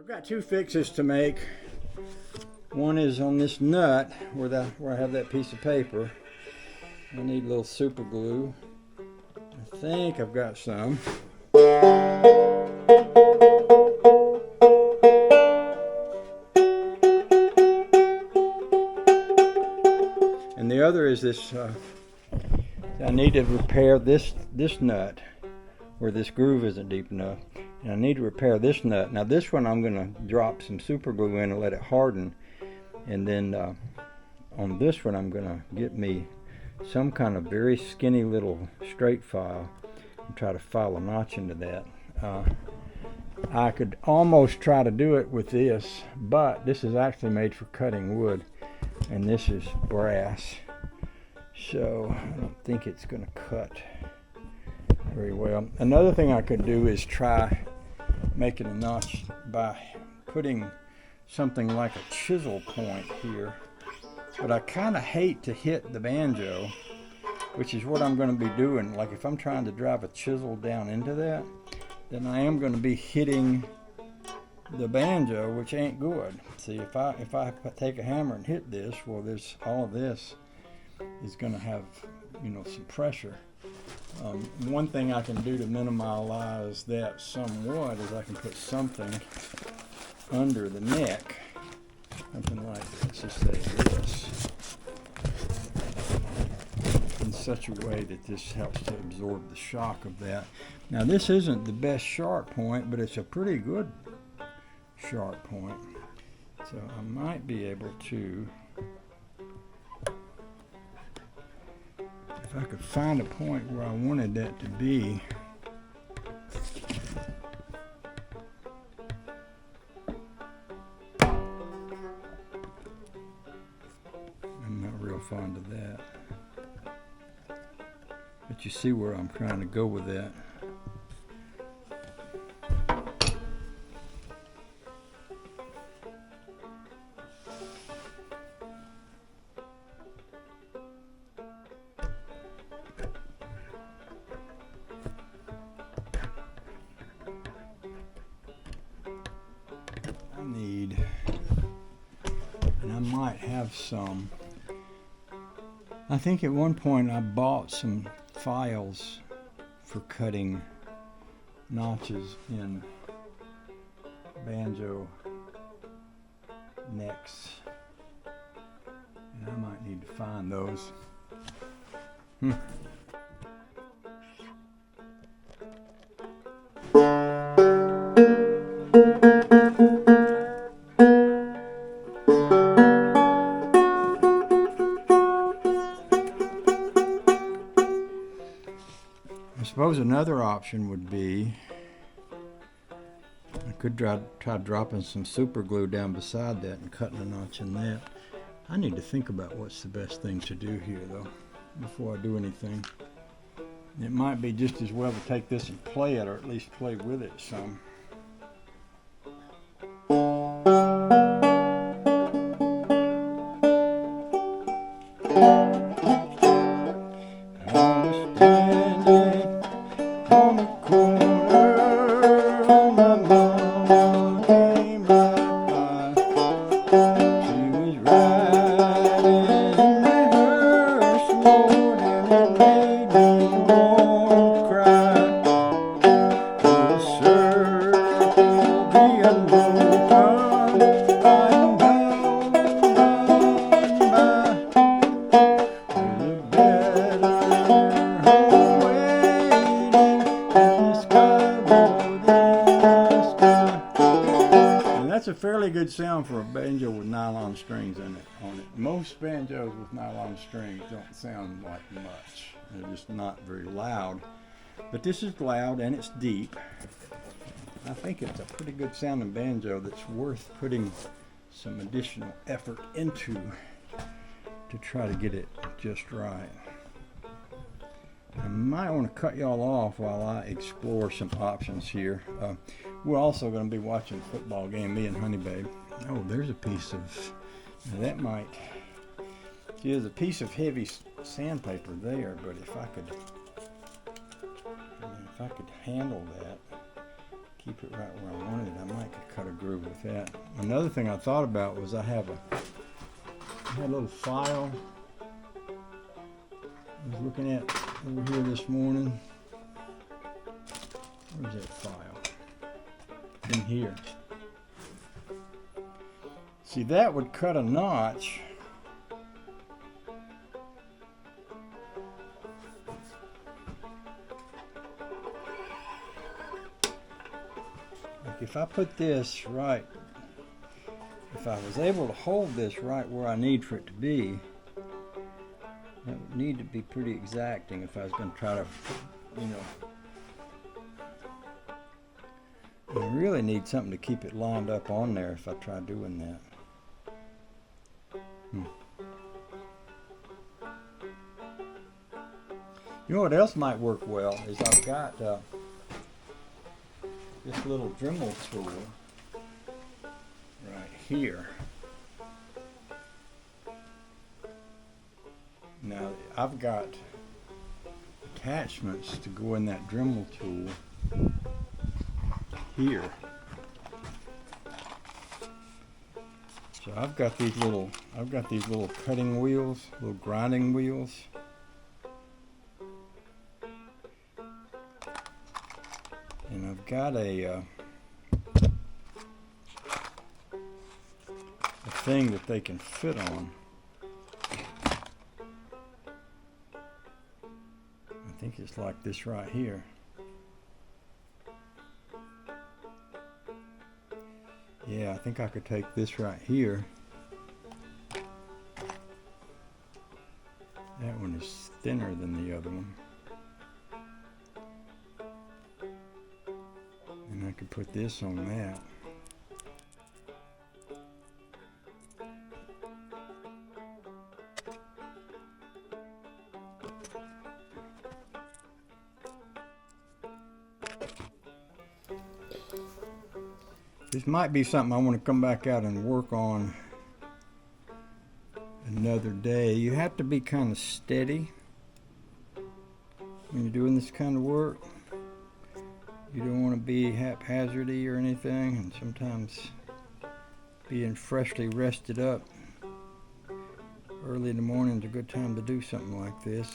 I've got two fixes to make. One is on this nut where I have that piece of paper. I need a little super glue. I think I've got some. And the other is this, I need to repair this nut where this groove isn't deep enough. And I need to repair this nut. Now this one I'm going to drop some super glue in and let it harden. And then on this one I'm going to get me some kind of very skinny little straight file and try to file a notch into that. I could almost try to do it with this, but this is actually made for cutting wood and this is brass. So I don't think it's going to cut very well. Another thing I could do is try making a notch by putting something like a chisel point here, but I kind of hate to hit the banjo, which is what I'm going to be doing. Like if I'm trying to drive a chisel down into that, then I am going to be hitting the banjo, which ain't good. See, if I take a hammer and hit this, well, there's all of this is going to have, you know, some pressure. One thing I can do to minimize that somewhat is I can put something under the neck, something like, let's just say this, in such a way that this helps to absorb the shock of that. Now this isn't the best sharp point, but it's a pretty good sharp point. So I might be able to, if I could find a point where I wanted that to be, I'm not real fond of that. But you see where I'm trying to go with that. And I might have some. I think at one point I bought some files for cutting notches in banjo necks, and I might need to find those. I suppose another option would be I could try dropping some super glue down beside that and cutting a notch in that. I need to think about what's the best thing to do here though before I do anything. It might be just as well to take this and play it, or at least play with it some. That's a fairly good sound for a banjo with nylon strings on it. Most banjos with nylon strings don't sound like much. They're just not very loud. But this is loud and it's deep. I think it's a pretty good sounding banjo that's worth putting some additional effort into to try to get it just right. I might want to cut y'all off while I explore some options here. We're also going to be watching a football game, me and Honey Babe. Oh, there's a piece of, that might, there's a piece of heavy sandpaper there, but if I could handle that, keep it right where I wanted it. I might could cut a groove with that. Another thing I thought about was I had a little file I was looking at over here this morning. Where's that file? In here. See, that would cut a notch. Like if I put this right, if I was able to hold this right where I need for it to be, that would need to be pretty exacting if I was going to try to, you know, I really need something to keep it lined up on there if I try doing that. You know what else might work well is I've got this little Dremel tool right here. Now I've got attachments to go in that Dremel tool here. So I've got these little cutting wheels, little grinding wheels. And I've got a thing that they can fit on. I think it's like this right here. Yeah, I think I could take this right here. That one is thinner than the other one. And I could put this on that. This might be something I want to come back out and work on another day. You have to be kind of steady when you're doing this kind of work. You don't want to be haphazardy or anything, and sometimes being freshly rested up early in the morning is a good time to do something like this.